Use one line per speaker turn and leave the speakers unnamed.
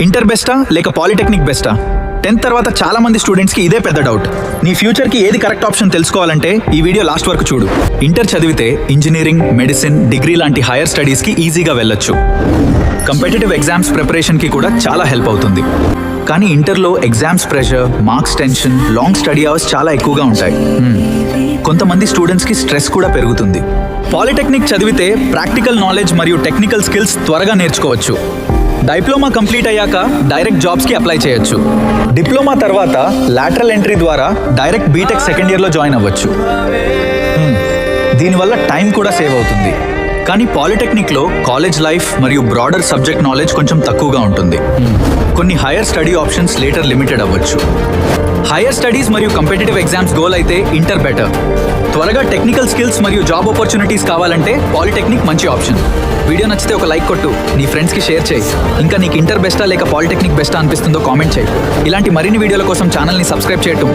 Inter బెస్టా లేక polytechnic బెస్టా? 10th తర్వాత చాలా మంది స్టూడెంట్స్కి ఇదే పెద్ద డౌట్. నీ ఫ్యూచర్కి ఏది కరెక్ట్ ఆప్షన్ తెలుసుకోవాలంటే ఈ వీడియో లాస్ట్ వరకు చూడు. ఇంటర్ చదివితే ఇంజనీరింగ్, మెడిసిన్, డిగ్రీ లాంటి హైయర్ స్టడీస్కి ఈజీగా వెళ్ళొచ్చు. కంపిటేటివ్ ఎగ్జామ్స్ ప్రిపరేషన్కి కూడా చాలా హెల్ప్ అవుతుంది. కానీ ఇంటర్లో exams pressure, marks tension, long study hours చాలా ఎక్కువగా ఉంటాయి. కొంతమంది స్టూడెంట్స్కి స్ట్రెస్ కూడా పెరుగుతుంది. పాలిటెక్నిక్ చదివితే ప్రాక్టికల్ నాలెడ్జ్ మరియు టెక్నికల్ స్కిల్స్ త్వరగా నేర్చుకోవచ్చు. డిప్లొమా కంప్లీట్ అయ్యాక డైరెక్ట్ జాబ్స్కి అప్లై చేయొచ్చు. డిప్లొమా తర్వాత లాటరల్ ఎంట్రీ ద్వారా డైరెక్ట్ బీటెక్ సెకండ్ ఇయర్లో జాయిన్ అవ్వచ్చు. దీనివల్ల టైం కూడా సేవ్ అవుతుంది. కానీ పాలిటెక్నిక్లో కాలేజ్ లైఫ్ మరియు బ్రాడర్ సబ్జెక్ట్ నాలెడ్జ్ కొంచెం తక్కువగా ఉంటుంది. కొన్ని hire study options later limited అవ్వచ్చు. హైయర్ స్టడీస్ మరియు కంపిటేటివ్ ఎగ్జామ్స్ గోల్ అయితే ఇంటర్ బెటర్. త్వరగా టెక్నికల్ స్కిల్స్ మరియు జాబ్ ఆపర్చునిటీస్ కావాలంటే పాలిటెక్నిక్ మంచి ఆప్షన్. వీడియో నచ్చితే ఒక లైక్ కొట్టు, నీ ఫ్రెండ్స్కి షేర్ చేయి. ఇంకా నీకు ఇంటర్ బెస్టా లేక పాలిటెక్నిక్ బెస్టా అనిపిస్తుందో కామెంట్ చేయి. ఇలాంటి మరిన్ని వీడియోల కోసం ఛానల్ని సబ్స్క్రైబ్ చేయటం